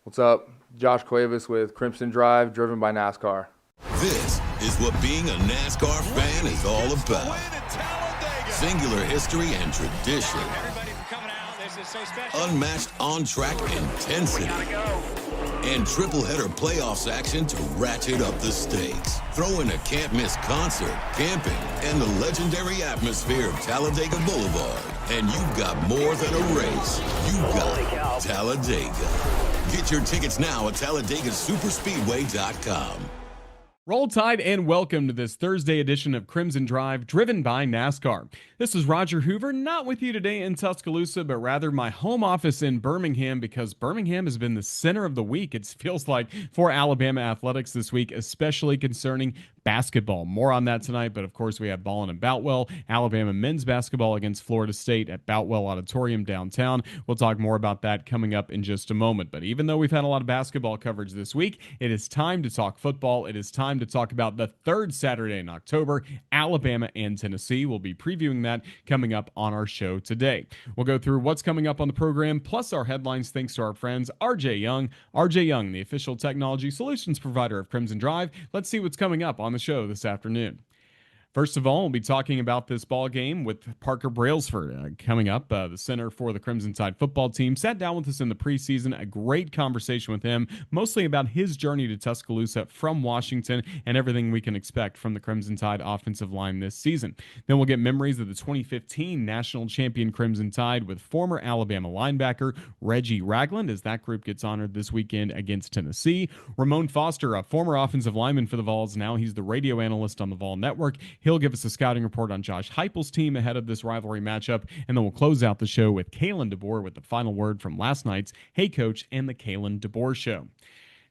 What's up? Josh Cuevas with Crimson Drive, driven by NASCAR. This is what being a NASCAR fan is all about. Singular history and tradition. Unmatched on-track intensity. And triple-header playoffs action to ratchet up the stakes. Throw in a can't-miss concert, camping, and the legendary atmosphere of Talladega Boulevard. And you've got more than a race. You've got Talladega. Get your tickets now at TalladegaSuperspeedway.com. Roll Tide and welcome to this Thursday edition of Crimson Drive, driven by NASCAR. This is Roger Hoover, not with you today in Tuscaloosa, but rather my home office in Birmingham, because Birmingham has been the center of the week, it feels like, for Alabama athletics this week, especially concerning basketball. More on that tonight, but of course we have ballin' in Boutwell, Alabama men's basketball against Florida State at Boutwell Auditorium downtown. We'll talk more about that coming up in just a moment. But even though we've had a lot of basketball coverage this week, it is time to talk football. It is time to talk about the third Saturday in October, Alabama and Tennessee. We'll be previewing that coming up on our show today. We'll go through what's coming up on the program, plus our headlines thanks to our friends RJ Young. RJ Young, the official technology solutions provider of Crimson Drive. Let's see what's coming up on the show this afternoon. First of all, we'll be talking about this ball game with Parker Brailsford coming up. The center for the Crimson Tide football team sat down with us in the preseason. A great conversation with him, mostly about his journey to Tuscaloosa from Washington and everything we can expect from the Crimson Tide offensive line this season. Then we'll get memories of the 2015 national champion Crimson Tide with former Alabama linebacker Reggie Ragland, as that group gets honored this weekend against Tennessee. Ramon Foster, a former offensive lineman for the Vols, now he's the radio analyst on the Vol Network. He'll give us a scouting report on Josh Heupel's team ahead of this rivalry matchup, and then we'll close out the show with Kalen DeBoer with the final word from last night's Hey Coach and the Kalen DeBoer Show.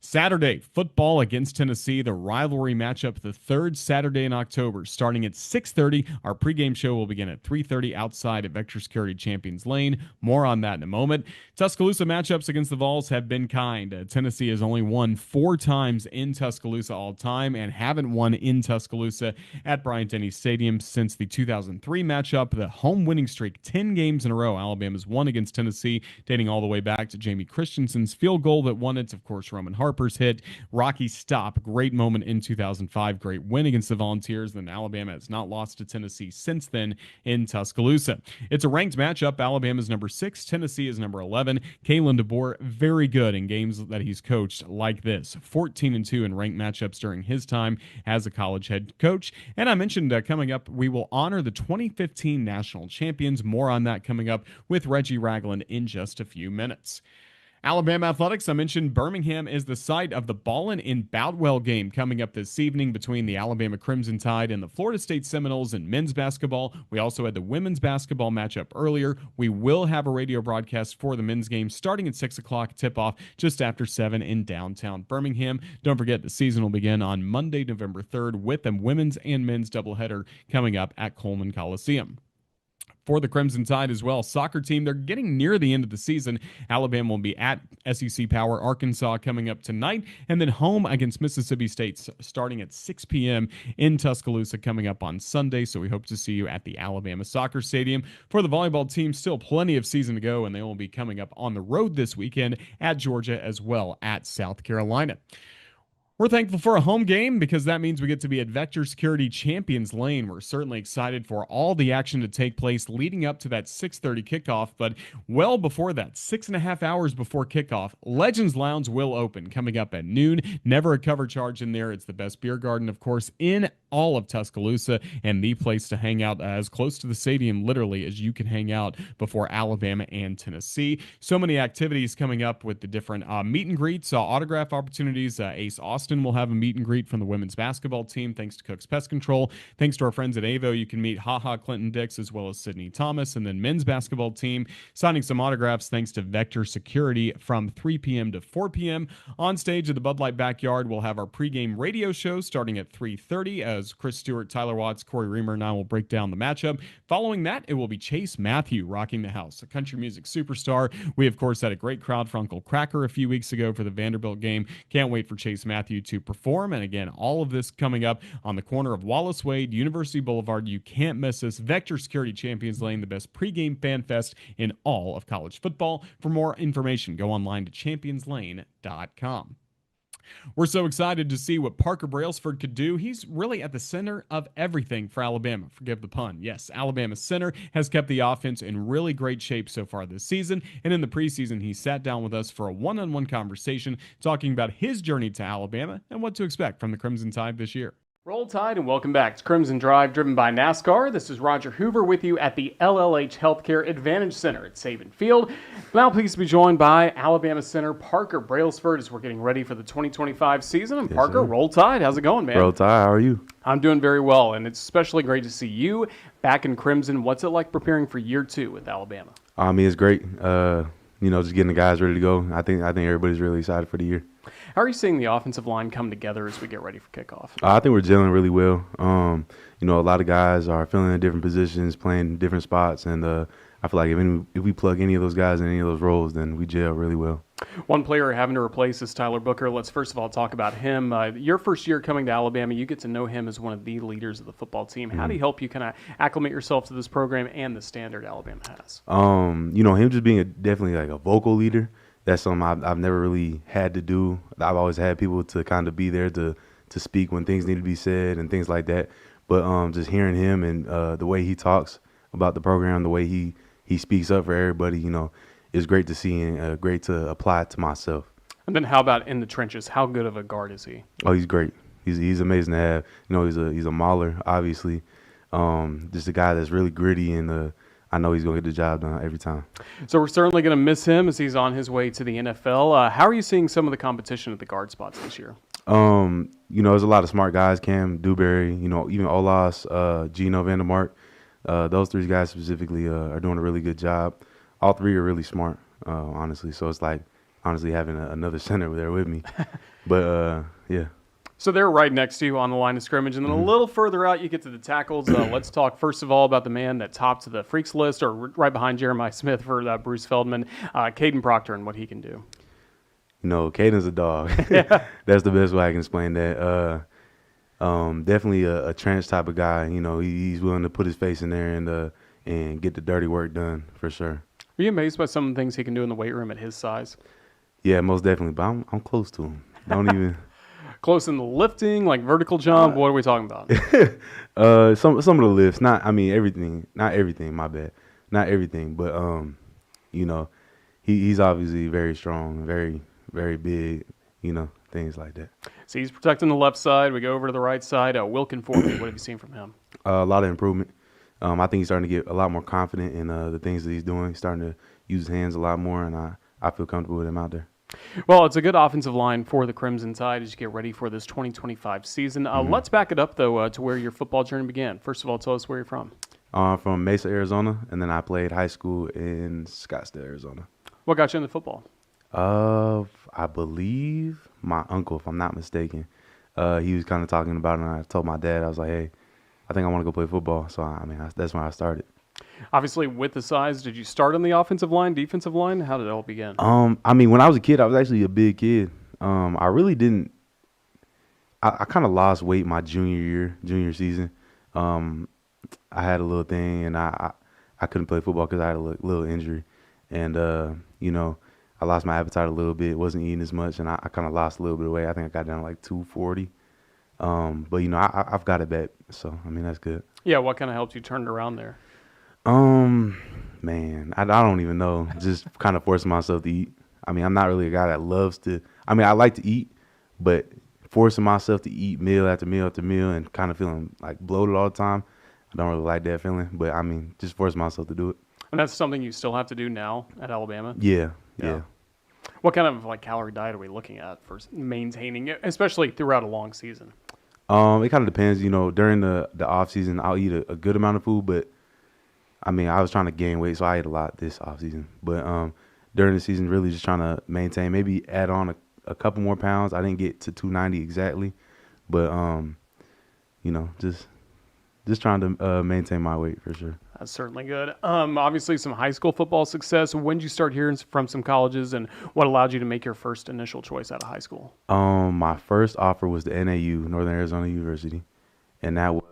Saturday, football against Tennessee, the rivalry matchup, the third Saturday in October, starting at 6:30. Our pregame show will begin at 3:30 outside at Vector Security Champions Lane. More on that in a moment. Tuscaloosa matchups against the Vols have been kind. Tennessee has only won 4 times in Tuscaloosa all time and haven't won in Tuscaloosa at Bryant-Denny Stadium since the 2003 matchup. The home winning streak, 10 games in a row, Alabama's won against Tennessee, dating all the way back to Jamie Christensen's field goal that won it. Of course, Roman Harper's hit, Rocky stop, great moment in 2005, great win against the Volunteers. Then Alabama has not lost to Tennessee since then in Tuscaloosa. It's a ranked matchup. Alabama's number 6, Tennessee is number 11. Kalen DeBoer, very good in games that he's coached like this, 14-2 in ranked matchups during his time as a college head coach. And I mentioned coming up, we will honor the 2015 national champions. More on that coming up with Reggie Ragland in just a few minutes. Alabama athletics, I mentioned Birmingham is the site of the Ballin' in Boutwell game coming up this evening between the Alabama Crimson Tide and the Florida State Seminoles in men's basketball. We also had the women's basketball matchup earlier. We will have a radio broadcast for the men's game starting at 6 o'clock, tip-off just after 7 in downtown Birmingham. Don't forget, the season will begin on Monday, November 3rd with a women's and men's doubleheader coming up at Coleman Coliseum. For the Crimson Tide as well, soccer team, they're getting near the end of the season. Alabama will be at SEC Power Arkansas coming up tonight, and then home against Mississippi State starting at 6 p.m. in Tuscaloosa coming up on Sunday, so we hope to see you at the Alabama Soccer Stadium. For the volleyball team, still plenty of season to go, and they will be coming up on the road this weekend at Georgia as well at South Carolina. We're thankful for a home game because that means we get to be at Vector Security Champions Lane. We're certainly excited for all the action to take place leading up to that 6:30 kickoff, but well before that, 6.5 hours before kickoff, Legends Lounge will open coming up at noon. Never a cover charge in there. It's the best beer garden, of course, in all of Tuscaloosa, and the place to hang out as close to the stadium literally as you can hang out before Alabama and Tennessee. So many activities coming up with the different meet and greets, autograph opportunities. Ace Austin will have a meet and greet from the women's basketball team thanks to Cook's Pest Control. Thanks to our friends at Avo, you can meet HaHa Clinton Dix as well as Sydney Thomas. And then men's basketball team signing some autographs thanks to Vector Security from 3 p.m. to 4 p.m. On stage at the Bud Light Backyard, we'll have our pregame radio show starting at 3:30 as Chris Stewart, Tyler Watts, Corey Reamer, and I will break down the matchup. Following that, it will be Chase Matthew rocking the house, a country music superstar. We, of course, had a great crowd for Uncle Cracker a few weeks ago for the Vanderbilt game. Can't wait for Chase Matthew you to perform. And again, all of this coming up on the corner of Wallace Wade, University Boulevard. You can't miss this. Vector Security Champions Lane, the best pregame fan fest in all of college football. For more information, go online to championslane.com. We're so excited to see what Parker Brailsford could do. He's really at the center of everything for Alabama. Forgive the pun. Yes, Alabama's center has kept the offense in really great shape so far this season. And in the preseason, he sat down with us for a one-on-one conversation talking about his journey to Alabama and what to expect from the Crimson Tide this year. Roll Tide and welcome back to Crimson Drive, driven by NASCAR. This is Roger Hoover with you at the LLH Healthcare Advantage Center at Saban Field. Now pleased to be joined by Alabama center Parker Brailsford as we're getting ready for the 2025 season. And Parker, Roll Tide, how's it going, man? Roll Tide, how are you? I'm doing very well, and it's especially great to see you back in Crimson. What's it like preparing for year 2 with Alabama? I mean, it's great. Just getting the guys ready to go. I think everybody's really excited for the year. How are you seeing the offensive line come together as we get ready for kickoff? I think we're gelling really well. A lot of guys are filling in different positions, playing different spots, and I feel like if we plug any of those guys in any of those roles, then we gel really well. One player having to replace is Tyler Booker. Let's first of all talk about him. Your first year coming to Alabama, you get to know him as one of the leaders of the football team. How do you help you kind of acclimate yourself to this program and the standard Alabama has? Him just being definitely like a vocal leader. That's something I've never really had to do. I've always had people to kind of be there to speak when things need to be said and things like that. But just hearing him and the way he talks about the program, the way he speaks up for everybody, is great to see and great to apply to myself. And then how about in the trenches? How good of a guard is he? Oh, he's great. He's amazing to have. He's a mauler, obviously. Just a guy that's really gritty, and I know he's going to get the job done every time. So we're certainly going to miss him as he's on his way to the NFL. How are you seeing some of the competition at the guard spots this year? There's a lot of smart guys, Cam Dewberry, even Olas, Gino Vandermark. Those 3 guys specifically are doing a really good job. All 3 are really smart, honestly. So it's like, honestly, having another center there with me. But, yeah. So they're right next to you on the line of scrimmage. And then a little further out, you get to the tackles. Let's talk, first of all, about the man that topped the freaks list, or right behind Jeremiah Smith for Bruce Feldman, Caden Proctor, and what he can do. Caden's a dog. That's the best way I can explain that. Definitely a trench type of guy. He's willing to put his face in there and get the dirty work done, for sure. Are you amazed by some of the things he can do in the weight room at his size? Yeah, most definitely. But I'm close to him. Don't even... Close in the lifting, like vertical jump? What are we talking about? Some of the lifts, everything. Not everything, my bad. Not everything, but he's obviously very strong, very, very big, things like that. So he's protecting the left side. We go over to the right side. Wilkin-Ford, what have you seen from him? A lot of improvement. I think he's starting to get a lot more confident in the things that he's doing. He's starting to use his hands a lot more, and I feel comfortable with him out there. Well, it's a good offensive line for the Crimson Tide as you get ready for this 2025 season. Let's back it up, though, to where your football journey began. First of all, tell us where you're from. From Mesa, Arizona, and then I played high school in Scottsdale, Arizona. What got you into football? I believe my uncle, if I'm not mistaken. He was kind of talking about it, and I told my dad, I was like, hey, I think I want to go play football. So, that's when I started. Obviously, with the size, did you start on the offensive line, defensive line? How did it all begin? When I was a kid, I was actually a big kid. I really didn't. I kind of lost weight my junior season. I had a little thing, and I couldn't play football because I had a little injury, and I lost my appetite a little bit. Wasn't eating as much, and I kind of lost a little bit of weight. I think I got down to like 240. But I've got it back, so that's good. Yeah, what kind of helped you turn it around there? Man, I don't even know. Just kind of forcing myself to eat. I'm not really a guy that loves to. I like to eat, but forcing myself to eat meal after meal after meal and kind of feeling like bloated all the time, I don't really like that feeling. But just forcing myself to do it. And that's something you still have to do now at Alabama? Yeah. What kind of calorie diet are we looking at for maintaining it, especially throughout a long season? It kind of depends. During the off season, I'll eat a good amount of food, but I was trying to gain weight, so I ate a lot this off season. But during the season, really just trying to maintain, maybe add on a couple more pounds. I didn't get to 290 exactly, but just trying to maintain my weight for sure. That's certainly good. Obviously, some high school football success. When did you start hearing from some colleges, and what allowed you to make your first initial choice out of high school? My first offer was the NAU, Northern Arizona University, and that was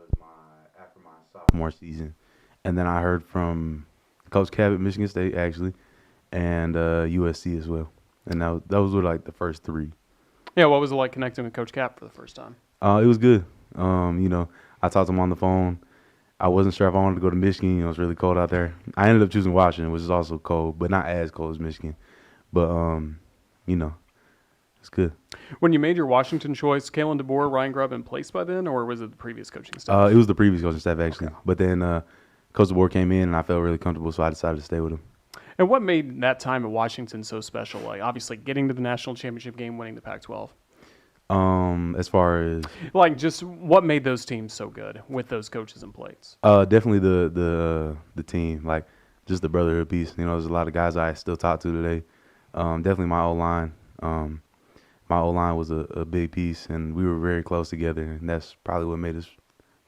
after my sophomore season. And then I heard from Coach Cap at Michigan State, actually, and USC as well. And those were like the first three. Yeah, what was it like connecting with Coach Cap for the first time? It was good. I talked to him on the phone. I wasn't sure if I wanted to go to Michigan. It's really cold out there. I ended up choosing Washington, which is also cold, but not as cold as Michigan. But, it's good. When you made your Washington choice, Kalen DeBoer, Ryan Grubb in place by then, or was it the previous coaching staff? It was the previous coaching staff, actually. Okay. But then Coach DeBoer came in, and I felt really comfortable, so I decided to stay with him. And what made that time at Washington so special? Like, obviously, getting to the national championship game, winning the Pac-12. As far as like, just what made those teams so good with those coaches in place? Definitely the team, like just the brotherhood piece. There's a lot of guys I still talk to today. Definitely my O-line. My O-line was a big piece, and we were very close together, and that's probably what made us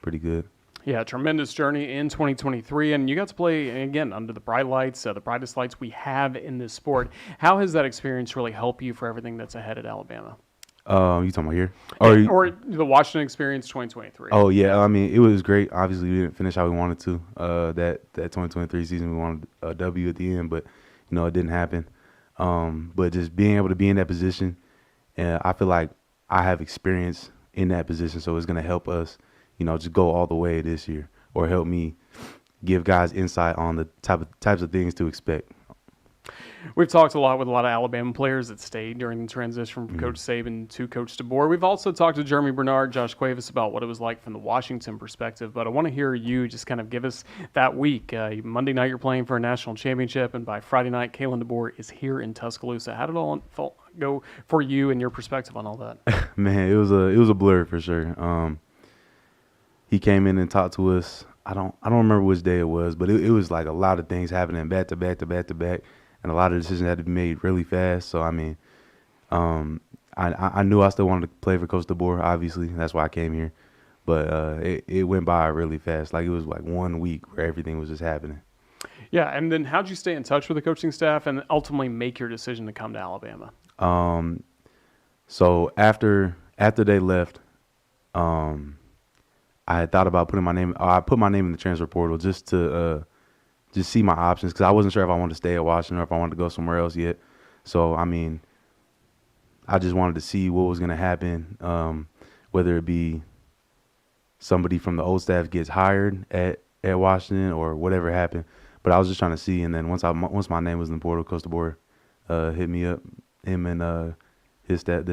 pretty good. Yeah, tremendous journey in 2023, and you got to play, again, under the bright lights, the brightest lights we have in this sport. How has that experience really helped you for everything that's ahead at Alabama? You talking about here? Or the Washington experience 2023? Oh, yeah. I mean, it was great. Obviously, we didn't finish how we wanted to. That 2023 season, we wanted a W at the end, but, it didn't happen. But just being able to be in that position, I feel like I have experience in that position, so it's going to help us, just go all the way this year, or help me give guys insight on the types of things to expect. We've talked a lot with a lot of Alabama players that stayed during the transition from Coach Saban to Coach DeBoer. We've also talked to Jeremy Bernard, Josh Cuevas about what it was like from the Washington perspective, but I want to hear you just kind of give us that week. Monday night you're playing for a national championship, and by Friday night, Kalen DeBoer is here in Tuscaloosa. How did it all go for you and your perspective on all that? Man, it was a blur for sure. He came in and talked to us. I don't remember which day it was, but it was like a lot of things happening back to back to back to back. And a lot of decisions had to be made really fast. So, I mean, I knew I still wanted to play for Coach DeBoer, obviously. That's why I came here. But it went by really fast. Like, it was like 1 week where everything was just happening. Yeah, and then how'd you stay in touch with the coaching staff and ultimately make your decision to come to Alabama? So after they left, I had thought about putting my name – I put my name in the transfer portal just to just see my options, because I wasn't sure if I wanted to stay at Washington or if I wanted to go somewhere else yet. So, I mean, I just wanted to see what was going to happen, whether it be somebody from the old staff gets hired at Washington or whatever happened. But I was just trying to see, and then once my name was in the portal, Coach DeBoer hit me up. Him and the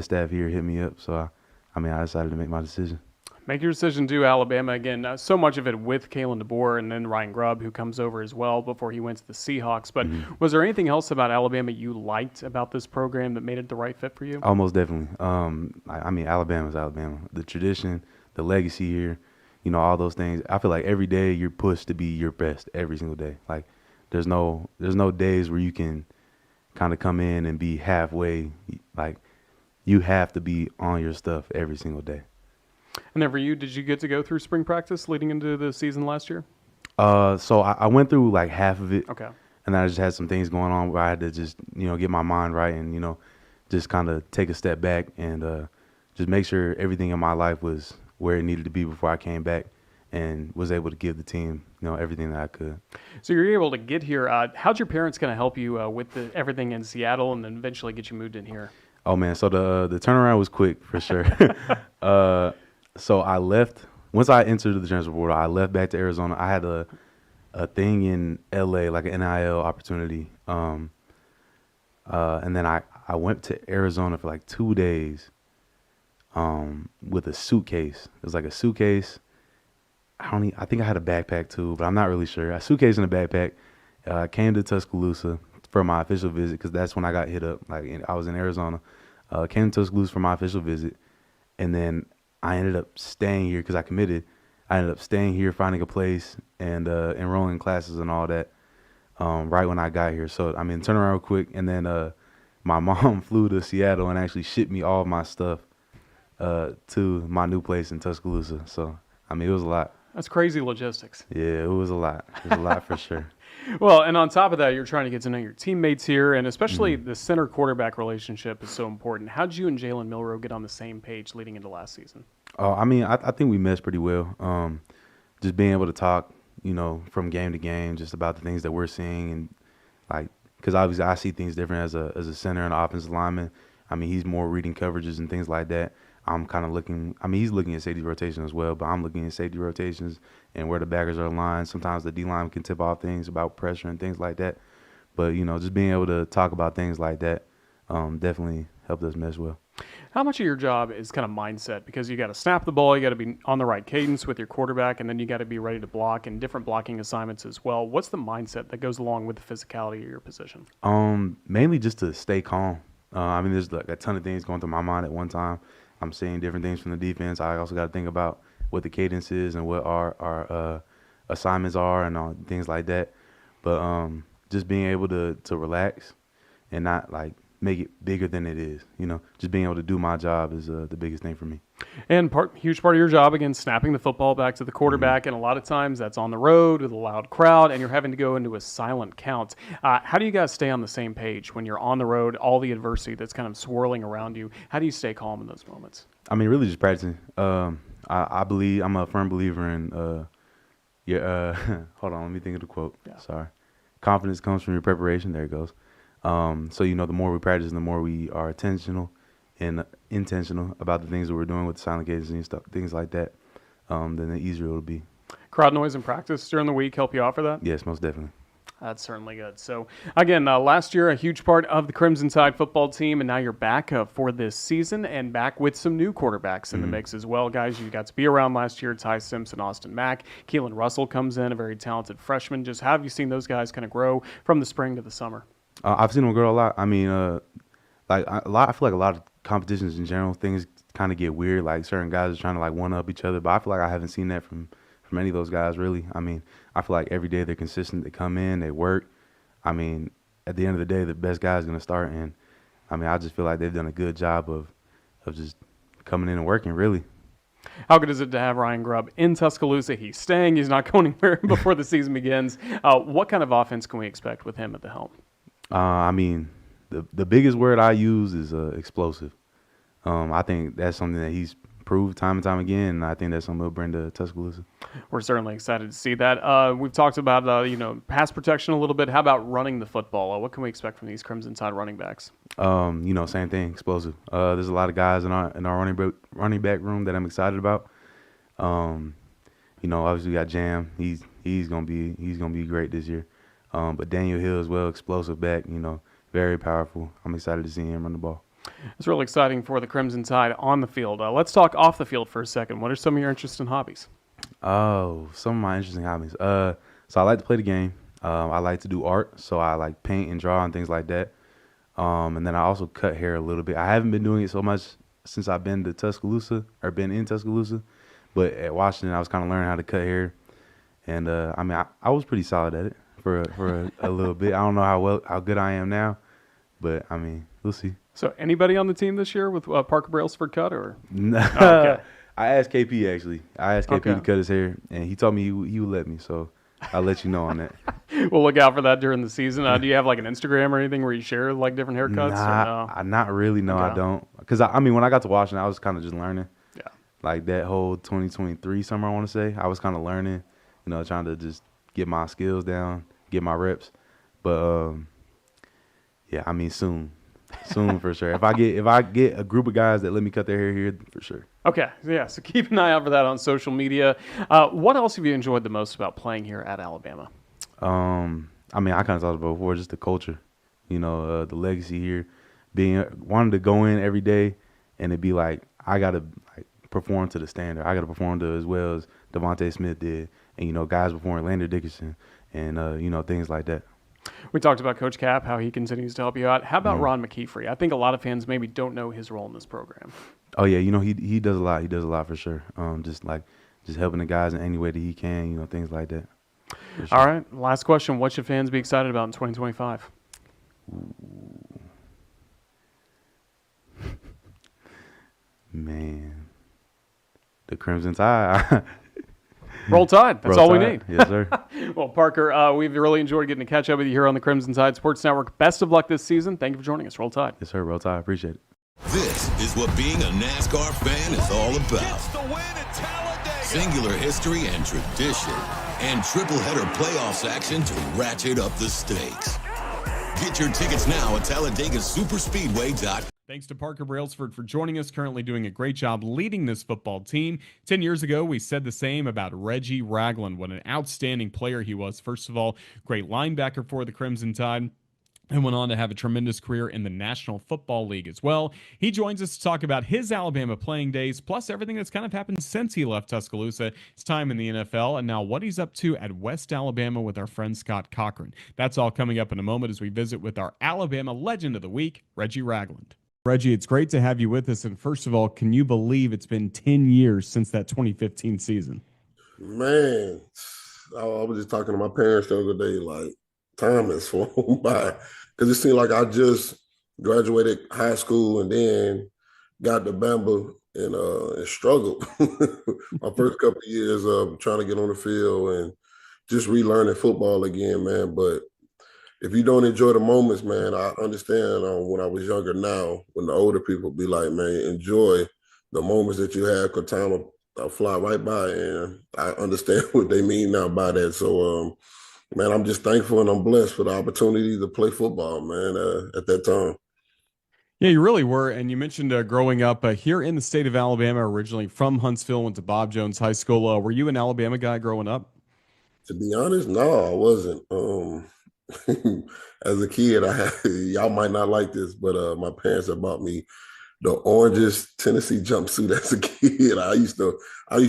staff here hit me up. So, I decided to make my decision. Make your decision to Alabama again. So much of it with Kalen DeBoer and then Ryan Grubb, who comes over as well before he went to the Seahawks. But was there anything else about Alabama you liked about this program that made it the right fit for you? Almost definitely. Alabama's Alabama. The tradition, the legacy here, all those things. I feel like every day you're pushed to be your best every single day. Like there's no days where you can kind of come in and be halfway. Like you have to be on your stuff every single day. And then for you, did you get to go through spring practice leading into the season last year? So I went through like half of it. Okay. And then I just had some things going on where I had to just, get my mind right and, just kind of take a step back and just make sure everything in my life was where it needed to be before I came back and was able to give the team, everything that I could. So you're able to get here. How'd your parents kind of help you with everything in Seattle and then eventually get you moved in here? Oh, man. So the turnaround was quick for sure. So I left once I entered the transfer portal. I left back to Arizona. I had a thing in LA, like an NIL opportunity. And then I went to Arizona for like 2 days with a suitcase. It was like a suitcase. I think I had a backpack too, but I'm not really sure. A suitcase and a backpack. I came to Tuscaloosa for my official visit because that's when I got hit up. Like I was in Arizona. Came to Tuscaloosa for my official visit. And then I ended up staying here because I committed. I ended up staying here, finding a place, and enrolling in classes and all that right when I got here. So, turn around real quick. And then my mom flew to Seattle and actually shipped me all of my stuff to my new place in Tuscaloosa. So, it was a lot. That's crazy logistics. Yeah, it was a lot. It was a lot for sure. Well, and on top of that, you're trying to get to know your teammates here, and especially the center-quarterback relationship is so important. How did you and Jalen Milroe get on the same page leading into last season? Oh, I mean, I think we meshed pretty well. Just being able to talk, from game to game, just about the things that we're seeing, and like, because obviously I see things different as a center and offensive lineman. I mean, he's more reading coverages and things like that. I'm kind of looking. I mean, he's looking at safety rotation as well, but I'm looking at safety rotations and where the backers are aligned. Sometimes the D line can tip off things about pressure and things like that. But just being able to talk about things like that definitely helped us mesh well. How much of your job is kind of mindset? Because you got to snap the ball, you got to be on the right cadence with your quarterback, and then you got to be ready to block and different blocking assignments as well. What's the mindset that goes along with the physicality of your position? Mainly just to stay calm. I mean, there's like a ton of things going through my mind at one time. I'm seeing different things from the defense. I also got to think about what the cadence is and what our assignments are and things like that. But just being able to relax and not like make it bigger than it is. Just being able to do my job is the biggest thing for me. And huge part of your job, again, snapping the football back to the quarterback, and a lot of times that's on the road with a loud crowd, and you're having to go into a silent count. How do you guys stay on the same page when you're on the road, all the adversity that's kind of swirling around you? How do you stay calm in those moments? I mean, really just practicing. I believe I'm a firm believer in hold on, let me think of the quote. Yeah. Sorry. Confidence comes from your preparation. There it goes. So the more we practice, the more we are intentional about the things that we're doing with the silent cadences and stuff, things like that, then the easier it'll be. Crowd noise in practice during the week help you out for that? Yes, most definitely. That's certainly good. So, again, last year, a huge part of the Crimson Tide football team, and now you're back for this season and back with some new quarterbacks in the mix as well. Guys, you got to be around last year, Ty Simpson, Austin Mack. Keelan Russell comes in, a very talented freshman. Just how have you seen those guys kind of grow from the spring to the summer? I've seen them grow a lot. I mean, I feel like a lot of competitions in general, things kind of get weird. Like certain guys are trying to like one up each other, but I feel like I haven't seen that from any of those guys really. I mean, I feel like every day they're consistent. They come in, they work. I mean, at the end of the day, the best guy is going to start, and I mean, I just feel like they've done a good job of just coming in and working really. How good is it to have Ryan Grubb in Tuscaloosa? He's staying. He's not going anywhere before the season begins. What kind of offense can we expect with him at the helm? I mean, the biggest word I use is explosive. I think that's something that he's proved time and time again, and I think that's something he'll bring to Tuscaloosa. We're certainly excited to see that. We've talked about pass protection a little bit. How about running the football? What can we expect from these Crimson Tide running backs? Same thing, explosive. There's a lot of guys in our running back room that I'm excited about. Obviously we got Jam. He's gonna be great this year. But Daniel Hill as well, explosive back. Very powerful. I'm excited to see him run the ball. It's really exciting for the Crimson Tide on the field. Let's talk off the field for a second. What are some of your interests and hobbies? Oh, some of my interesting hobbies. So I like to play the game. I like to do art, so I like paint and draw and things like that. And then I also cut hair a little bit. I haven't been doing it so much since I've been in Tuscaloosa, but at Washington I was kind of learning how to cut hair, and I was pretty solid at it for a little bit. I don't know how good I am now, but I mean, we'll see. So anybody on the team this year with Parker Brailsford cut or? No. Okay. I asked KP actually. To cut his hair, and he told me he would let me. So I'll let you know on that. We'll look out for that during the season. Do you have like an Instagram or anything where you share like different haircuts? Not really. No, Okay. I don't. Because when I got to Washington, I was kind of just learning. Yeah. Like that whole 2023 summer, I want to say, I was kind of learning. Trying to just get my skills down, get my reps. But yeah, I mean soon for sure. If I get a group of guys that let me cut their hair here, for sure. Okay, yeah. So keep an eye out for that on social media. What else have you enjoyed the most about playing here at Alabama? I kind of talked about before, just the culture, the legacy here, wanting to go in every day and it'd be like I gotta perform to the standard. I gotta perform to as well as Devontae Smith did, and guys before Lander Dickerson, and things like that. We talked about Coach Cap, how he continues to help you out. How about Ron McKeefrey? I think a lot of fans maybe don't know his role in this program. Oh yeah, he does a lot. He does a lot for sure. Just helping the guys in any way that he can, things like that. Sure. All right, last question. What should fans be excited about in 2025? Man, the Crimson Tide. Roll Tide. That's all we need. Yes, sir. Well, Parker, we've really enjoyed getting to catch up with you here on the Crimson Tide Sports Network. Best of luck this season. Thank you for joining us. Roll Tide. Yes, sir. Roll Tide. Appreciate it. This is what being a NASCAR fan is all about. Singular history and tradition, and triple header playoffs action to ratchet up the stakes. Get your tickets now at TalladegaSuperspeedway.com. Thanks to Parker Brailsford for joining us, currently doing a great job leading this football team. 10 years ago, we said the same about Reggie Ragland. What an outstanding player he was. First of all, great linebacker for the Crimson Tide, and went on to have a tremendous career in the National Football League as well. He joins us to talk about his Alabama playing days, plus everything that's kind of happened since he left Tuscaloosa, his time in the NFL, and now what he's up to at West Alabama with our friend Scott Cochran. That's all coming up in a moment as we visit with our Alabama Legend of the Week, Reggie Ragland. Reggie, it's great to have you with us. And first of all, can you believe it's been 10 years since that 2015 season? Man, I was just talking to my parents the other day, like, time has flown by. Because it seemed like I just graduated high school and then got to Bama and struggled. My first couple of years of trying to get on the field and just relearning football again, man. But if you don't enjoy the moments, man, I understand when I was younger now, when the older people be like, man, enjoy the moments that you have because time will fly right by. And I understand what they mean now by that. So, man, I'm just thankful and I'm blessed for the opportunity to play football, man, at that time. Yeah, you really were. And you mentioned growing up here in the state of Alabama, originally from Huntsville, went to Bob Jones High School. Were you an Alabama guy growing up? To be honest, no, I wasn't. As a kid, y'all might not like this, but my parents had bought me the orangest Tennessee jumpsuit as a kid. I used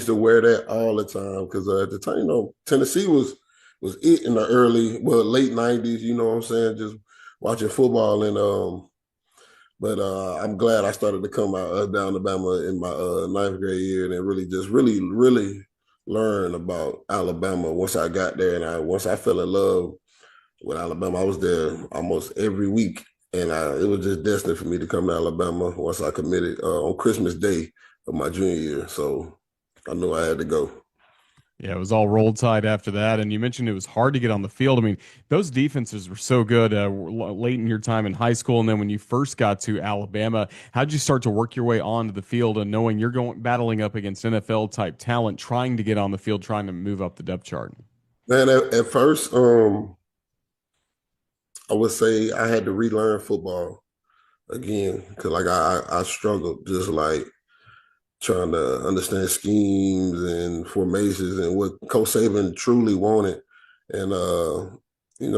to wear that all the time because at the time, Tennessee was it in the late 90s, you know what I'm saying, just watching football. And but I'm glad I started to come out down to Alabama in my ninth grade year and really learn about Alabama once I got there. And once I fell in love with Alabama, I was there almost every week. And it was just destined for me to come to Alabama once I committed on Christmas Day of my junior year. So I knew I had to go. Yeah, it was all Roll Tide after that. And you mentioned it was hard to get on the field. I mean, those defenses were so good late in your time in high school. And then when you first got to Alabama, how'd you start to work your way onto the field and knowing you're battling up against NFL type talent, trying to get on the field, trying to move up the depth chart? Man, at first, I would say I had to relearn football again because like I struggled just like trying to understand schemes and formations and what Coach Saban truly wanted. And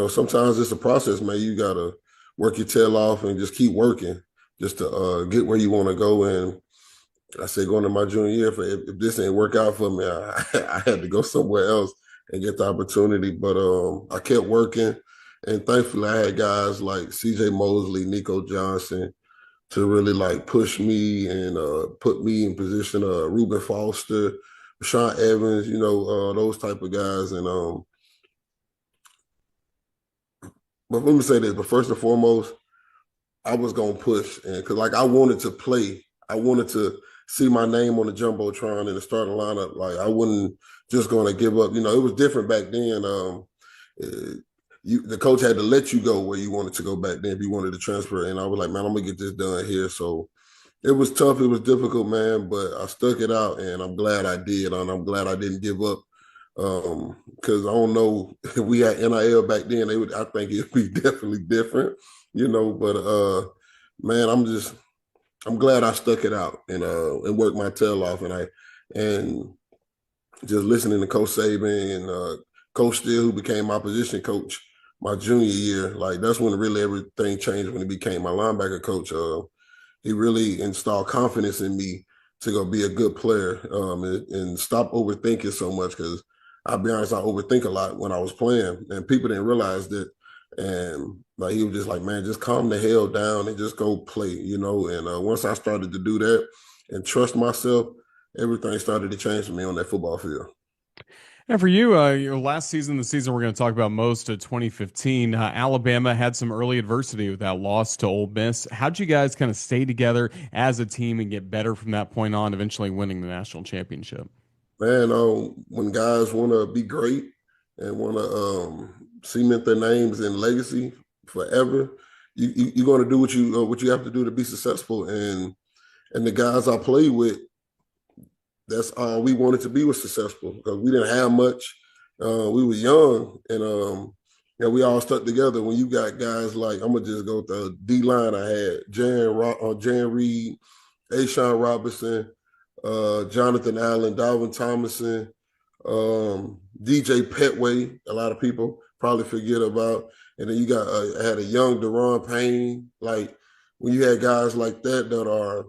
sometimes it's a process, man. You gotta work your tail off and just keep working just to get where you want to go. And I said going to my junior year, if this ain't work out for me, I had to go somewhere else and get the opportunity. But I kept working. And thankfully, I had guys like C.J. Mosley, Nico Johnson to really like push me and put me in position. Reuben Foster, Rashawn Evans, those type of guys. And but let me say this. But first and foremost, I was gonna push, and because like I wanted to play, I wanted to see my name on the jumbotron in the starting lineup. Like I wasn't just gonna give up. It was different back then. The coach had to let you go where you wanted to go back then if you wanted to transfer. And I was like, man, I'm going to get this done here. So it was tough. It was difficult, man, but I stuck it out, and I'm glad I did. And I'm glad I didn't give up because I don't know if we had NIL back then. I think it would be definitely different, But, man, I'm glad I stuck it out and worked my tail off. And just listening to Coach Saban and Coach Steele, who became my position coach my junior year, like that's when really everything changed when he became my linebacker coach. He really installed confidence in me to go be a good player and stop overthinking so much because I'll be honest, I overthink a lot when I was playing and people didn't realize that. And like he was just like, man, just calm the hell down and just go play, And once I started to do that and trust myself, everything started to change for me on that football field. And for you, your last season, the season we're going to talk about most, 2015, Alabama had some early adversity with that loss to Ole Miss. How'd you guys kind of stay together as a team and get better from that point on, eventually winning the national championship? Man, when guys want to be great and want to cement their names and legacy forever, you're going to do what you have to do to be successful. And the guys I played with, that's all we wanted to be, was successful, because we didn't have much. We were young, and we all stuck together. When you got guys like, I'm gonna just go with the D line, I had Jan Reed, Ashawn Robinson, Jonathan Allen, Dalvin Thomason, DJ Petway. A lot of people probably forget about. And then you got I had a young Deron Payne. Like, when you had guys like that are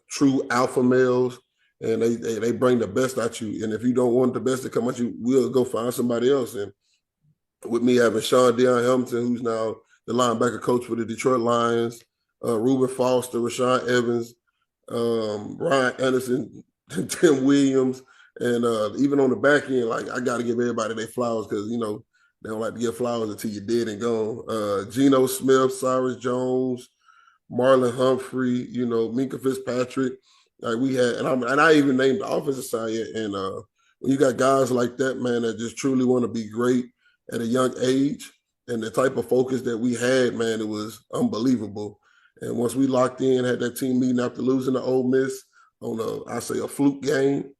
true alpha males, and they bring the best out you. And if you don't want the best to come out you, we'll go find somebody else. And with me having Sean Deion Hamilton, who's now the linebacker coach for the Detroit Lions, Ruben Foster, Rashawn Evans, Ryan Anderson, Tim Williams, and even on the back end, like, I got to give everybody their flowers, because they don't like to give flowers until you're dead and gone. Geno Smith, Cyrus Jones, Marlon Humphrey, Minka Fitzpatrick. Like, we had, and I even named the offensive side. And when you got guys like that, man, that just truly want to be great at a young age, and the type of focus that we had, man, it was unbelievable. And once we locked in, had that team meeting after losing to Ole Miss on a fluke game,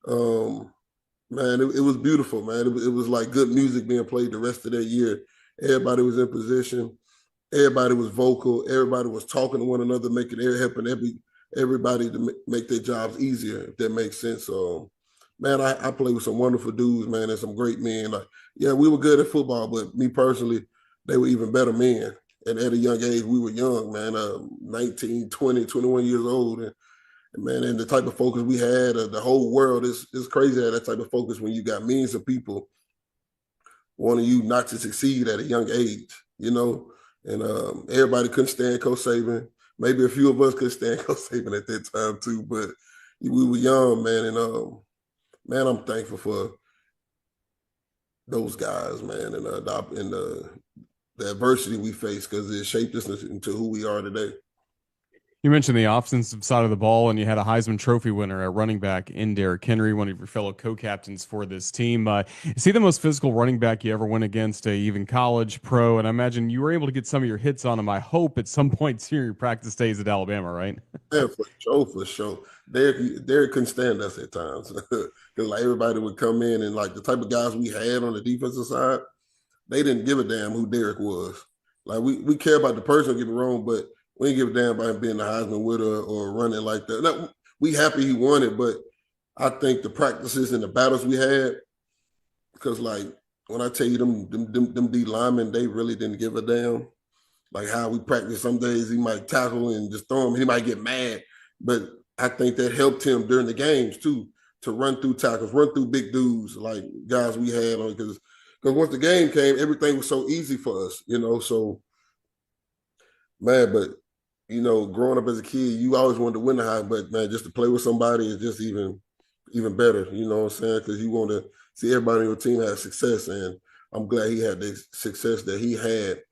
man, it was beautiful, man. It was like good music being played the rest of that year. Everybody was in position. Everybody was vocal. Everybody was talking to one another, helping everybody to make their jobs easier, if that makes sense. So, man, I played with some wonderful dudes, man, and some great men. Like, yeah, we were good at football, but me personally, they were even better men. And at a young age, we were young, man, 19, 20, 21 years old. And man, and the type of focus we had, the whole world is crazy to have that type of focus when you got millions of people wanting you not to succeed at a young age, And everybody couldn't stand Coach Saban. Maybe a few of us could stand Coach Saban at that time too, but we were young, man. And man, I'm thankful for those guys, man, and the adversity we faced, because it shaped us into who we are today. You mentioned the offensive side of the ball, and you had a Heisman Trophy winner at running back in Derrick Henry, one of your fellow co-captains for this team. Is he the most physical running back you ever went against, even college, pro? And I imagine you were able to get some of your hits on him, I hope, at some point during your practice days at Alabama, right? Yeah, for sure. Derrick couldn't stand us at times, because like, everybody would come in, and like the type of guys we had on the defensive side, they didn't give a damn who Derrick was. Like, we care about the person, don't get me wrong, but we didn't give a damn about him being the Heisman winner or running like that. Now, we happy he won it, but I think the practices and the battles we had, because like, when I tell you them D linemen, they really didn't give a damn. Like, how we practice, some days he might tackle and just throw him. He might get mad, but I think that helped him during the games too, to run through tackles, run through big dudes, like guys we had on, because once the game came, everything was so easy for us, So, man, but growing up as a kid, you always wanted to win the high, but man, just to play with somebody is just even better. You know what I'm saying? Because you want to see everybody on your team have success, and I'm glad he had the success that he had.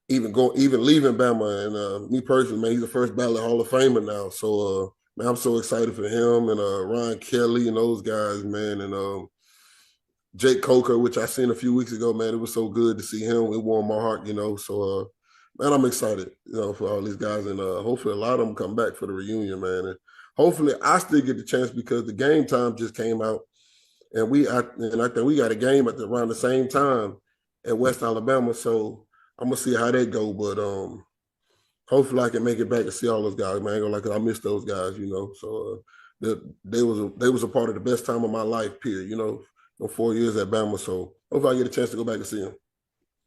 Even leaving Bama, and me personally, man, he's the first ballot Hall of Famer now. So, man, I'm so excited for him, and Ryan Kelly and those guys, man, and Jake Coker, which I seen a few weeks ago, man. It was so good to see him. It warmed my heart, So, man, I'm excited, for all these guys, and hopefully a lot of them come back for the reunion, man. And hopefully I still get the chance, because the game time just came out, and I think we got a game around the same time at West Alabama. So I'm gonna see how that go, but hopefully I can make it back and see all those guys, man. I ain't gonna lie, 'cause I miss those guys, So they was a part of the best time of my life, period. 4 years at Bama. So hopefully I get a chance to go back and see them.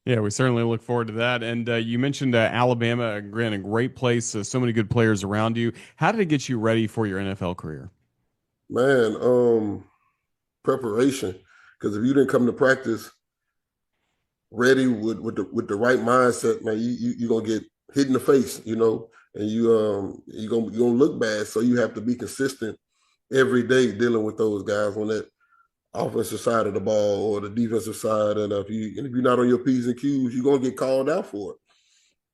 Yeah, we certainly look forward to that. And you mentioned Alabama, again, a great place, so many good players around you. How did it get you ready for your NFL career? Man, preparation. Because if you didn't come to practice ready with the right mindset, man, you're gonna get hit in the face, and you're gonna look bad. So you have to be consistent every day dealing with those guys on that offensive side of the ball or the defensive side, and if you're not on your P's and Q's, you're gonna get called out for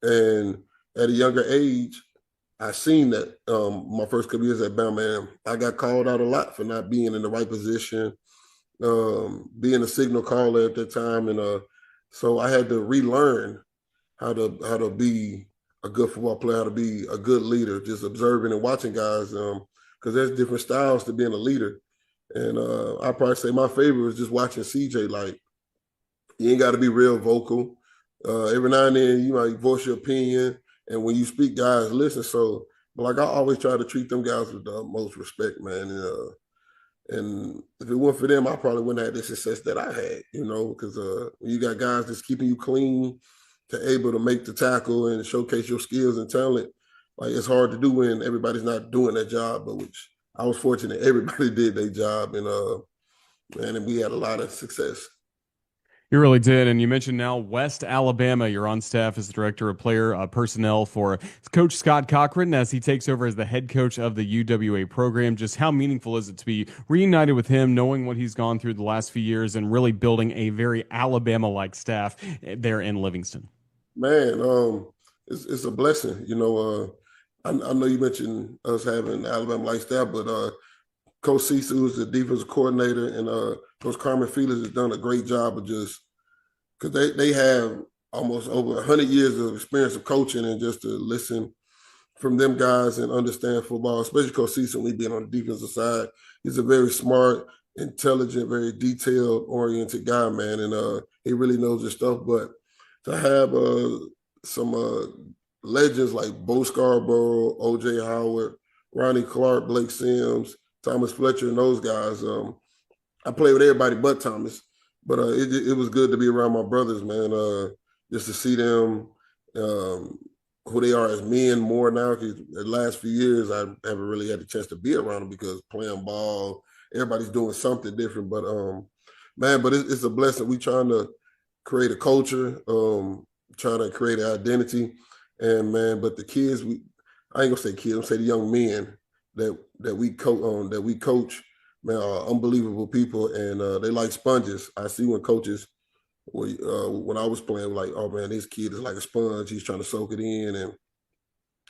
it. And at a younger age, I seen that my first couple years at Bama, and I got called out a lot for not being in the right position, being a signal caller at that time, and so I had to relearn how to be a good football player, how to be a good leader, just observing and watching guys, because there's different styles to being a leader. And I probably say my favorite was just watching CJ. Like, you ain't got to be real vocal. Every now and then you might voice your opinion, and when you speak, guys listen. So, but like I always try to treat them guys with the most respect, man. And if it weren't for them, I probably wouldn't have had the success that I had, because when you got guys that's keeping you clean, to able to make the tackle and showcase your skills and talent, like it's hard to do when everybody's not doing their job. But which I was fortunate, everybody did their job, and we had a lot of success. You really did. And you mentioned now West Alabama. You're on staff as the director of player personnel for Coach Scott Cochran as he takes over as the head coach of the UWA program. Just how meaningful is it to be reunited with him, knowing what he's gone through the last few years and really building a very Alabama-like staff there in Livingston? Man, it's a blessing. I know you mentioned us having Alabama-like staff, but Coach Cecil, who's the defensive coordinator, and Coach Carmen Felix has done a great job of just because they have almost over 100 years of experience of coaching, and just to listen from them guys and understand football, especially Coach Cecil, me being on the defensive side. He's a very smart, intelligent, very detailed-oriented guy, man, and he really knows his stuff. But to have some legends like Bo Scarborough, O.J. Howard, Ronnie Clark, Blake Sims, Thomas Fletcher, and those guys. I played with everybody but Thomas, but it was good to be around my brothers, man. Just to see them, who they are as men more now. Because the last few years, I haven't really had the chance to be around them because playing ball, everybody's doing something different. But man, but it's a blessing. We trying to create a culture, trying to create an identity, and man, but the kids, I ain't gonna say kids, I'm gonna say the young men that we coach, man, are unbelievable people, and they like sponges. I see when coaches, when I was playing, like, oh man, this kid is like a sponge. He's trying to soak it in, and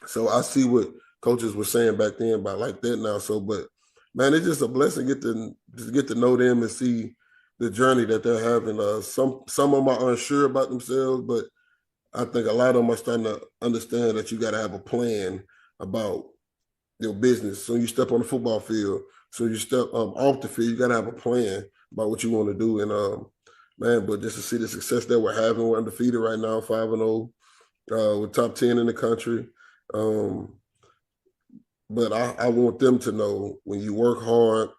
so I see what coaches were saying back then about like that now. So, but man, it's just a blessing get to know them and see the journey that they're having. Some of them are unsure about themselves, but I think a lot of them are starting to understand that you got to have a plan about your business. So you step on the football field, so you step off the field, you got to have a plan about what you want to do. And man, but just to see the success that we're having, we're undefeated right now, 5-0, we're top 10 in the country. But I want them to know when you work hard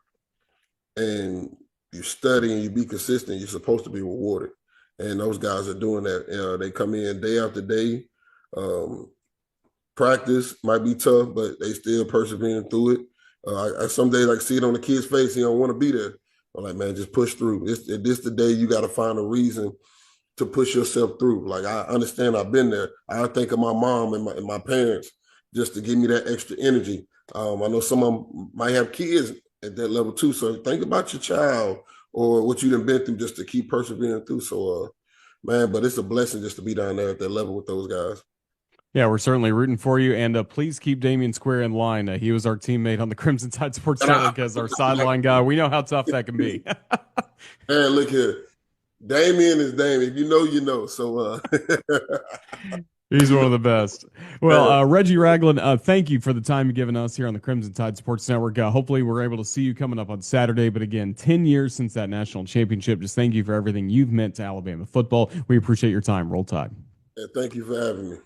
and you study and you be consistent, you're supposed to be rewarded. And those guys are doing that. They come in day after day. Practice might be tough, but they still persevering through it. I some days like see it on the kid's face, he don't want to be there. I'm like, man, just push through. This the day you got to find a reason to push yourself through. Like, I understand, I've been there. I think of my mom and my parents just to give me that extra energy. I know some of them might have kids at that level too. So think about your child or what you've been through just to keep persevering through. So, man, but it's a blessing just to be down there at that level with those guys. Yeah, we're certainly rooting for you, and please keep Damian Square in line. He was our teammate on the Crimson Tide Sports Network as our sideline guy. We know how tough that can be. Man, look here. Damian is Damian. If you know, you know. So he's one of the best. Well, Reggie Ragland, thank you for the time you've given us here on the Crimson Tide Sports Network. Hopefully we're able to see you coming up on Saturday. But again, 10 years since that national championship. Just thank you for everything you've meant to Alabama football. We appreciate your time. Roll Tide. Yeah, thank you for having me.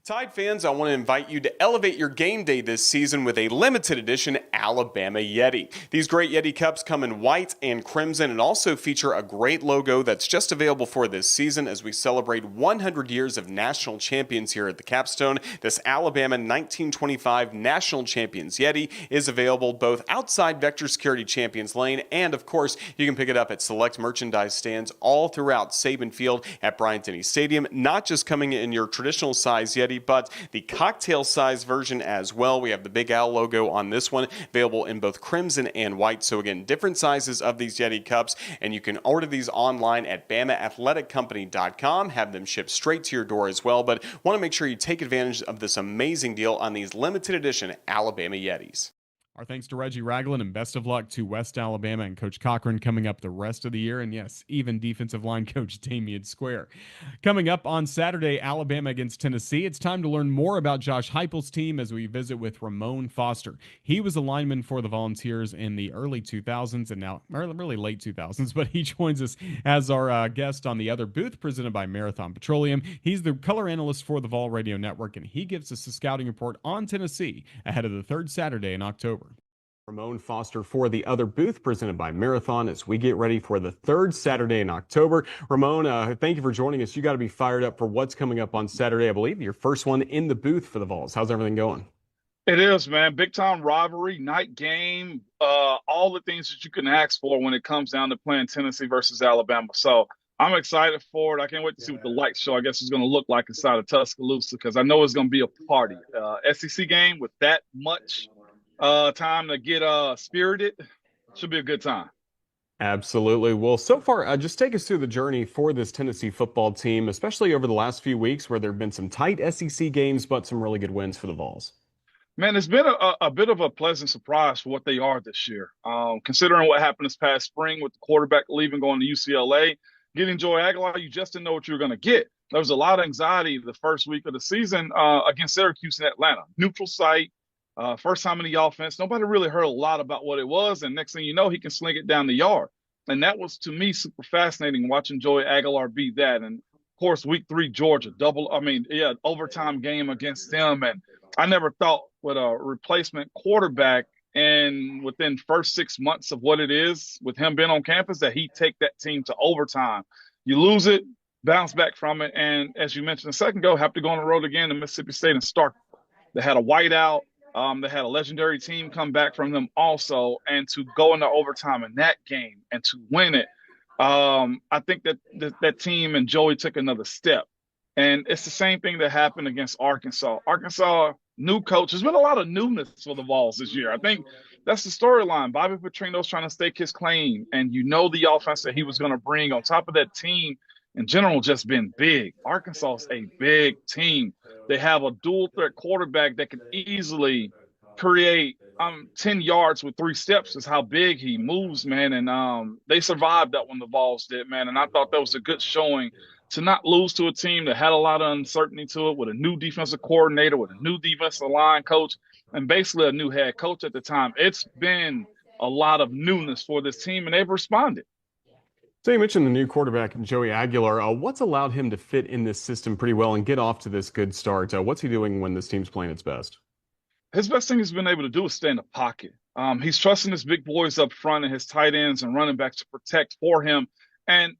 Tide fans, I want to invite you to elevate your game day this season with a limited edition Alabama Yeti. These great Yeti cups come in white and crimson and also feature a great logo that's just available for this season as we celebrate 100 years of national champions here at the Capstone. This Alabama 1925 National Champions Yeti is available both outside Vector Security Champions Lane and, of course, you can pick it up at select merchandise stands all throughout Saban Field at Bryant-Denny Stadium. Not just coming in your traditional size Yeti, availability, but the cocktail size version as well. We have the Big Al logo on this one, available in both crimson and white. So again, different sizes of these Yeti cups, and you can order these online at BamaAthleticCompany.com, have them shipped straight to your door as well. But want to make sure you take advantage of this amazing deal on these limited edition Alabama Yetis. Our thanks to Reggie, Ragland, and best of luck to West Alabama and Coach Cochran coming up the rest of the year. And yes, even defensive line coach Damian Square. Coming up on Saturday, Alabama against Tennessee. It's time to learn more about Josh Heupel's team as we visit with Ramon Foster. He was a lineman for the Volunteers in the early 2000s and now really late 2000s, but he joins us as our guest on the other booth presented by Marathon Petroleum. He's the color analyst for the Vol Radio Network, and he gives us a scouting report on Tennessee ahead of the third Saturday in October. Ramon Foster for the other booth presented by Marathon as we get ready for the third Saturday in October. Ramon, thank you for joining us. You got to be fired up for what's coming up on Saturday. I believe your first one in the booth for the Vols. How's everything going? It is, man. Big time rivalry, night game, all the things that you can ask for when it comes down to playing Tennessee versus Alabama. So I'm excited for it. I can't wait to see what the light show, I guess, is going to look like inside of Tuscaloosa, because I know it's going to be a party. SEC game with that much time to get spirited should be a good time. Absolutely. Well, so far, just take us through the journey for this Tennessee football team, especially over the last few weeks where there have been some tight SEC games, but some really good wins for the Vols. Man, it's been a bit of a pleasant surprise for what they are this year. Considering what happened this past spring with the quarterback leaving, going to UCLA, getting Joey Aguilar, you just didn't know what you were going to get. There was a lot of anxiety the first week of the season against Syracuse in Atlanta. Neutral site. First time in the offense, nobody really heard a lot about what it was, and next thing you know, he can sling it down the yard. And that was, to me, super fascinating watching Joey Aguilar beat that. And, of course, week 3, Georgia, overtime game against them. And I never thought with a replacement quarterback and within first 6 months of what it is, with him being on campus, that he'd take that team to overtime. You lose it, bounce back from it, and as you mentioned a second ago, have to go on the road again to Mississippi State and start. They had a whiteout. They had a legendary team come back from them also, and to go into overtime in that game and to win it, I think that team and Joey took another step. And it's the same thing that happened against Arkansas. Arkansas, new coach. There's been a lot of newness for the Vols this year. I think that's the storyline. Bobby Petrino's trying to stake his claim, and you know the offense that he was going to bring on top of that team in general just been big. Arkansas is a big team. They have a dual threat quarterback that can easily create 10 yards with 3 steps is how big he moves, man. And they survived that one, the Vols did, man. And I thought that was a good showing to not lose to a team that had a lot of uncertainty to it, with a new defensive coordinator, with a new defensive line coach, and basically a new head coach at the time. It's been a lot of newness for this team, and they've responded. So you mentioned the new quarterback, Joey Aguilar. What's allowed him to fit in this system pretty well and get off to this good start? What's he doing when this team's playing its best? His best thing he's been able to do is stay in the pocket. He's trusting his big boys up front and his tight ends and running backs to protect for him. And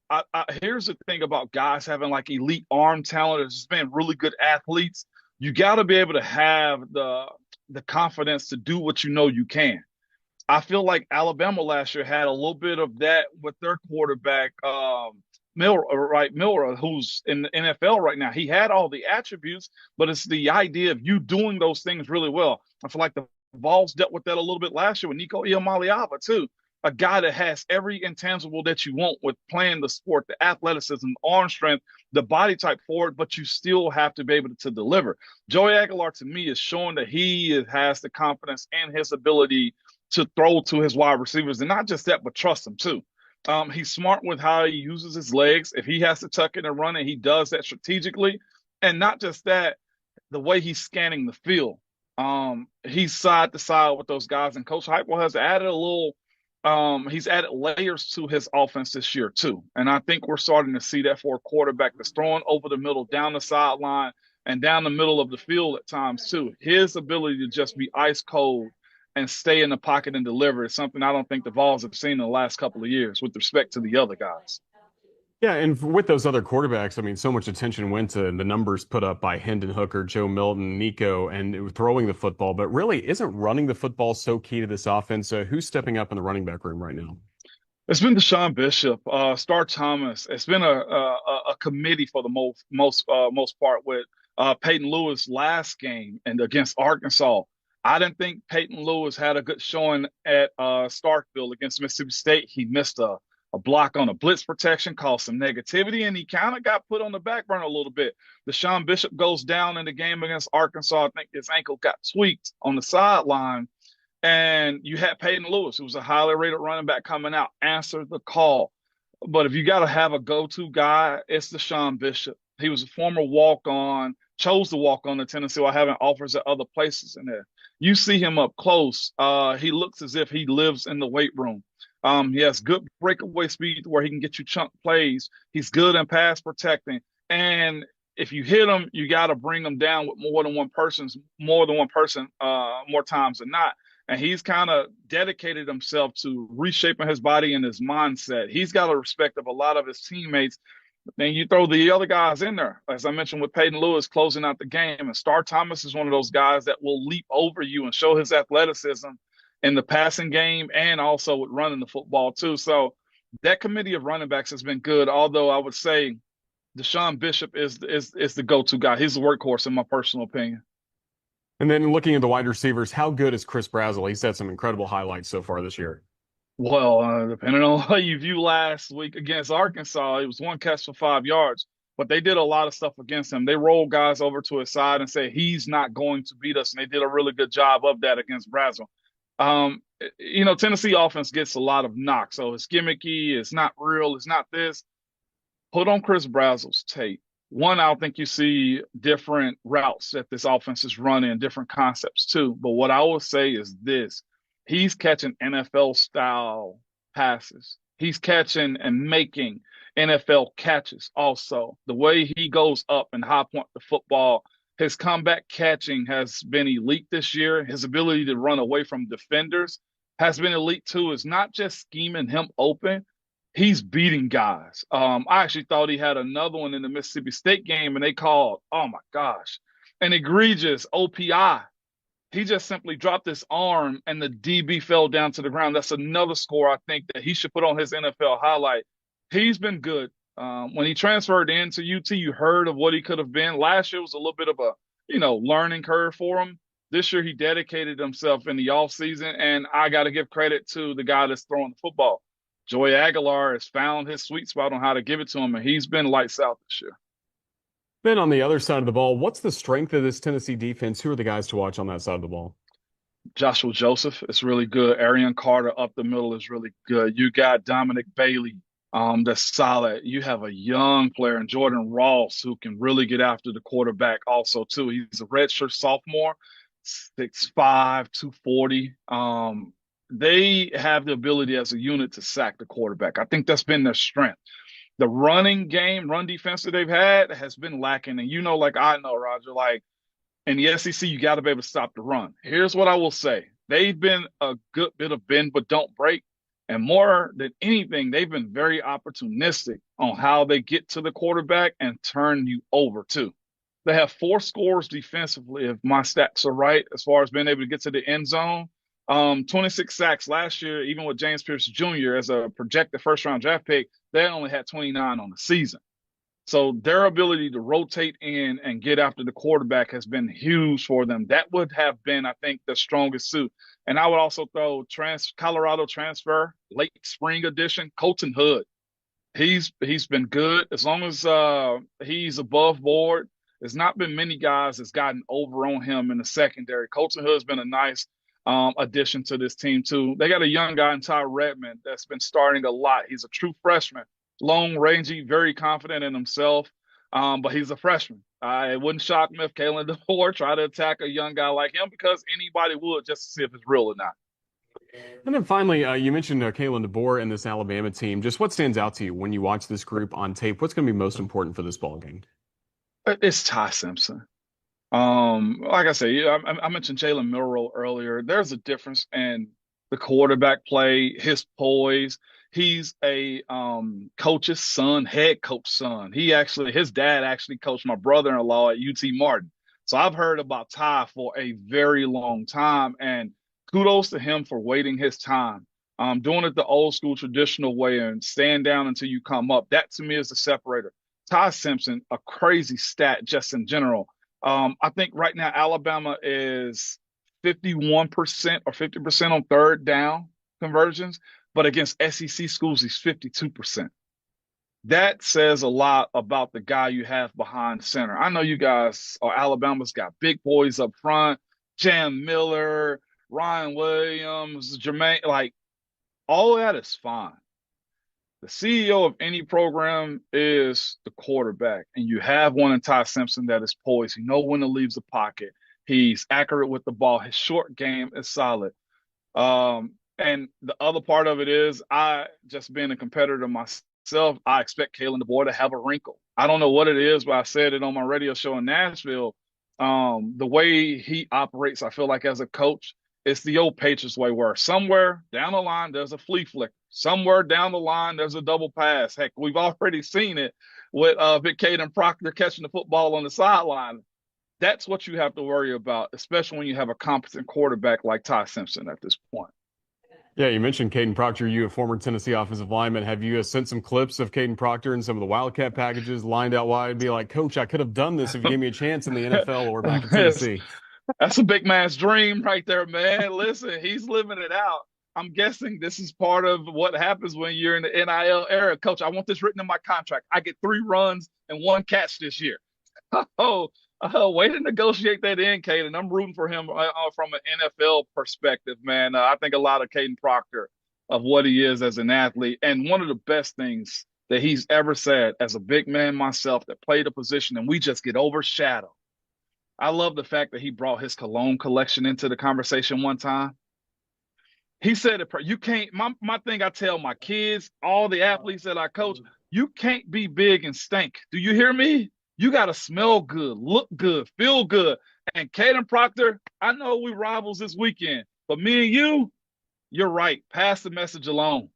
here's the thing about guys having like elite arm talent, or just being really good athletes. You got to be able to have the confidence to do what you know you can. I feel like Alabama last year had a little bit of that with their quarterback, Miller, who's in the NFL right now. He had all the attributes, but it's the idea of you doing those things really well. I feel like the Vols dealt with that a little bit last year with Nico Iamaleava too. A guy that has every intangible that you want with playing the sport, the athleticism, arm strength, the body type for it, but you still have to be able to deliver. Joey Aguilar, to me, is showing that he has the confidence and his ability to throw to his wide receivers, and not just that, but trust them too. He's smart with how he uses his legs. If he has to tuck in and run it, he does that strategically. And not just that, the way he's scanning the field. He's side to side with those guys, and Coach Heupel has added he's added layers to his offense this year too. And I think we're starting to see that for a quarterback that's throwing over the middle, down the sideline, and down the middle of the field at times too. His ability to just be ice cold and stay in the pocket and deliver is something I don't think the Vols have seen in the last couple of years with respect to the other guys. Yeah, and with those other quarterbacks, I mean, so much attention went to the numbers put up by Hendon Hooker, Joe Milton, Nico, and throwing the football. But really, isn't running the football so key to this offense? Who's stepping up in the running back room right now? It's been Deshaun Bishop, Star Thomas. It's been a committee for the most part with Peyton Lewis last game and against Arkansas. I didn't think Peyton Lewis had a good showing at Starkville against Mississippi State. He missed a block on a blitz protection, caused some negativity, and he kind of got put on the back burner a little bit. Deshaun Bishop goes down in the game against Arkansas. I think his ankle got tweaked on the sideline. And you had Peyton Lewis, who was a highly rated running back coming out, answer the call. But if you got to have a go-to guy, it's Deshaun Bishop. He was a former walk-on, chose to walk on to Tennessee while having offers at other places in there. You see him up close. He looks as if he lives in the weight room. He has good breakaway speed where he can get you chunk plays. He's good in pass protecting. And if you hit him, you got to bring him down with more than one person more times than not. And he's kind of dedicated himself to reshaping his body and his mindset. He's got a respect of a lot of his teammates. Then you throw the other guys in there, as I mentioned with Peyton Lewis closing out the game. And Star Thomas is one of those guys that will leap over you and show his athleticism in the passing game and also with running the football too. So that committee of running backs has been good, although I would say Deshaun Bishop is the go-to guy. He's the workhorse in my personal opinion. And then looking at the wide receivers, how good is Chris Brazzell? He's had some incredible highlights so far this year. Well, depending on how you view last week against Arkansas, it was one catch for 5 yards, but they did a lot of stuff against him. They rolled guys over to his side and said he's not going to beat us, and they did a really good job of that against Brazzell. Tennessee offense gets a lot of knocks, so it's gimmicky, it's not real, it's not this. Put on Chris Brazzell's tape. One, I don't think you see different routes that this offense is running, different concepts too. But what I will say is this. He's catching NFL-style passes. He's catching and making NFL catches also. The way he goes up and high point the football, his comeback catching has been elite this year. His ability to run away from defenders has been elite too. It's not just scheming him open. He's beating guys. I actually thought he had another one in the Mississippi State game, and they called, oh my gosh, an egregious OPI. He just simply dropped his arm, and the DB fell down to the ground. That's another score I think that he should put on his NFL highlight. He's been good. When he transferred into UT, you heard of what he could have been. Last year was a little bit of a, learning curve for him. This year he dedicated himself in the offseason, and I got to give credit to the guy that's throwing the football. Joey Aguilar has found his sweet spot on how to give it to him, and he's been lights out this year. Then on the other side of the ball, what's the strength of this Tennessee defense? Who are the guys to watch on that side of the ball? Joshua Joseph is really good. Arian Carter up the middle is really good. You got Dominic Bailey that's solid. You have a young player in Jordan Ross who can really get after the quarterback also too. He's a redshirt sophomore, 6'5", 240. They have the ability as a unit to sack the quarterback. I think that's been their strength. The running game, run defense that they've had has been lacking. And like I know, Roger, in the SEC, you got to be able to stop the run. Here's what I will say. They've been a good bit of bend but don't break. And more than anything, they've been very opportunistic on how they get to the quarterback and turn you over too. They have 4 scores defensively, if my stats are right, as far as being able to get to the end zone. 26 sacks last year, even with James Pierce Jr. as a projected first-round draft pick, they only had 29 on the season. So their ability to rotate in and get after the quarterback has been huge for them. That would have been, I think, the strongest suit. And I would also throw Colorado transfer, late spring edition, Colton Hood. He's been good. As long as he's above board, there's not been many guys that's gotten over on him in the secondary. Colton Hood's been a nice addition to this team too. They got a young guy in Ty Redmond that's been starting a lot. He's a true freshman, long rangy, very confident in himself, but he's a freshman. It wouldn't shock me if Kalen DeBoer tried to attack a young guy like him, because anybody would, just to see if it's real or not. And then finally, you mentioned Kalen DeBoer and this Alabama team. Just what stands out to you when you watch this group on tape? What's going to be most important for this ball game? It's Ty Simpson. Like I say, I mentioned Jalen Milroe earlier. There's a difference in the quarterback play, his poise. He's a coach's son, head coach son. His dad actually coached my brother-in-law at UT Martin. So I've heard about Ty for a very long time, and kudos to him for waiting his time. Doing it the old school traditional way and stand down until you come up. That to me is the separator. Ty Simpson, a crazy stat just in general. I think right now Alabama is 51% or 50% on third down conversions, but against SEC schools, he's 52%. That says a lot about the guy you have behind center. I know you guys, or Alabama's got big boys up front, Jam Miller, Ryan Williams, Jermaine, like all of that is fine. The CEO of any program is the quarterback, and you have one in Ty Simpson that is poised. He knows when to leave the pocket. He's accurate with the ball. His short game is solid. And the other part of it is, I just being a competitor myself, I expect Kalen DeBoer to have a wrinkle. I don't know what it is, but I said it on my radio show in Nashville. The way he operates, I feel like as a coach, it's the old Patriots way, where somewhere down the line there's a flea flicker. Somewhere down the line there's a double pass. Heck, we've already seen it with Vic Caden Proctor catching the football on the sideline. That's what you have to worry about, especially when you have a competent quarterback like Ty Simpson at this point. Yeah, you mentioned Caden Proctor, you a former Tennessee offensive lineman. Have you sent some clips of Caden Proctor and some of the Wildcat packages lined out wide? Be like, Coach, I could have done this if you gave me a chance in the NFL or back in Tennessee. That's a big man's dream right there, man. Listen, he's living it out. I'm guessing this is part of what happens when you're in the NIL era. Coach, I want this written in my contract. I get 3 runs and 1 catch this year. Way to negotiate that in, Caden. I'm rooting for him from an NFL perspective, man. I think a lot of Caden Proctor of what he is as an athlete. And one of the best things that he's ever said as a big man myself that played a position and we just get overshadowed. I love the fact that he brought his cologne collection into the conversation one time. He said, you can't, my thing I tell my kids, all the athletes that I coach, you can't be big and stink. Do you hear me? You got to smell good, look good, feel good. And Caden Proctor, I know we rivals this weekend, but me and you're right. Pass the message along.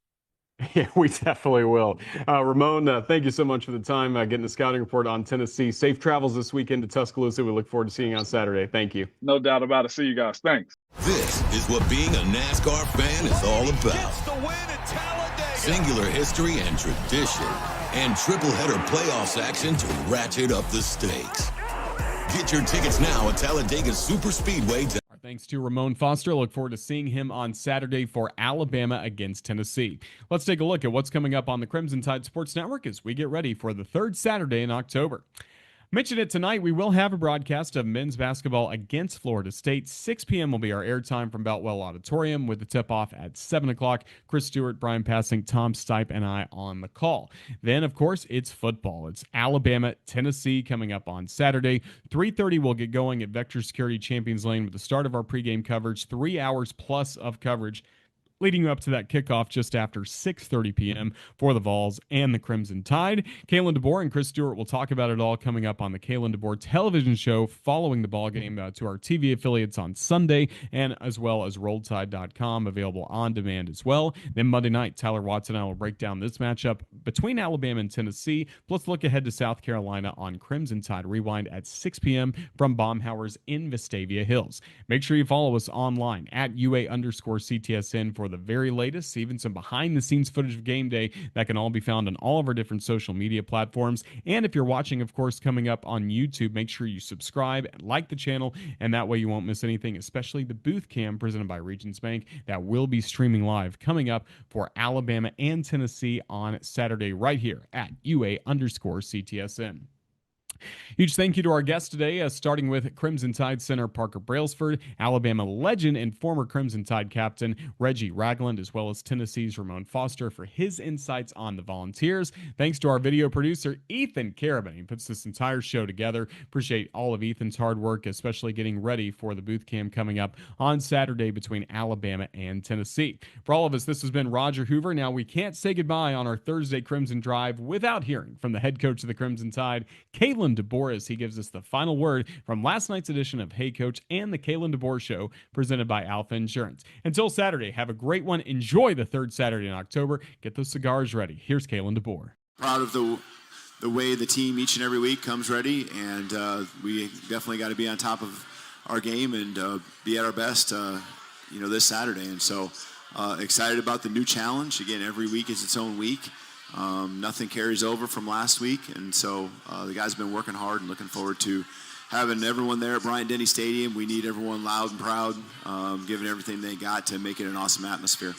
Yeah, we definitely will. Ramon, thank you so much for the time getting the scouting report on Tennessee. Safe travels this weekend to Tuscaloosa. We look forward to seeing you on Saturday. Thank you. No doubt about it. See you guys. Thanks. This is what being a NASCAR fan is all about. Singular history and tradition, and triple-header playoffs action to ratchet up the stakes. Get your tickets now at Talladega Superspeedway. Thanks to Ramon Foster. Look forward to seeing him on Saturday for Alabama against Tennessee. Let's take a look at what's coming up on the Crimson Tide Sports Network as we get ready for the 3rd Saturday in October. Mentioned it tonight, we will have a broadcast of men's basketball against Florida State. 6 p.m. will be our airtime from Beltwell Auditorium with the tip-off at 7 o'clock. Chris Stewart, Brian Passing, Tom Stipe, and I on the call. Then, of course, it's football. It's Alabama, Tennessee coming up on Saturday. 3:30 we'll get going at Vector Security Champions Lane with the start of our pregame coverage. 3 hours plus of coverage leading you up to that kickoff just after 6:30 p.m. for the Vols and the Crimson Tide. Kalen DeBoer and Chris Stewart will talk about it all coming up on the Kalen DeBoer television show following the ballgame to our TV affiliates on Sunday, and as well as RolledTide.com, available on demand as well. Then Monday night, Tyler Watson and I will break down this matchup between Alabama and Tennessee, plus look ahead to South Carolina on Crimson Tide Rewind at 6 p.m. from Baumhauer's in Vestavia Hills. Make sure you follow us online at UA_CTSN for the very latest, even some behind-the-scenes footage of game day that can all be found on all of our different social media platforms. And if you're watching, of course, coming up on YouTube, make sure you subscribe and like the channel, and that way you won't miss anything, especially the booth cam presented by Regions Bank that will be streaming live coming up for Alabama and Tennessee on Saturday right here at UA_CTSN. Huge thank you to our guests today, starting with Crimson Tide center Parker Brailsford, Alabama legend and former Crimson Tide captain Reggie Ragland, as well as Tennessee's Ramon Foster for his insights on the Volunteers. Thanks to our video producer, Ethan Carabin. He puts this entire show together. Appreciate all of Ethan's hard work, especially getting ready for the booth cam coming up on Saturday between Alabama and Tennessee. For all of us, this has been Roger Hoover. Now, we can't say goodbye on our Thursday Crimson Drive without hearing from the head coach of the Crimson Tide, Kalen DeBoer, as he gives us the final word from last night's edition of Hey Coach and the Kalen DeBoer Show, presented by Alpha Insurance. Until Saturday, have a great one. Enjoy the 3rd Saturday in October. Get those cigars ready. Here's Kalen DeBoer. Proud of the way the team each and every week comes ready, and we definitely got to be on top of our game and be at our best, this Saturday. And so excited about the new challenge. Again, every week is its own week. Nothing carries over from last week, and so the guys have been working hard and looking forward to having everyone there at Bryant-Denny Stadium. We need everyone loud and proud, giving everything they got to make it an awesome atmosphere.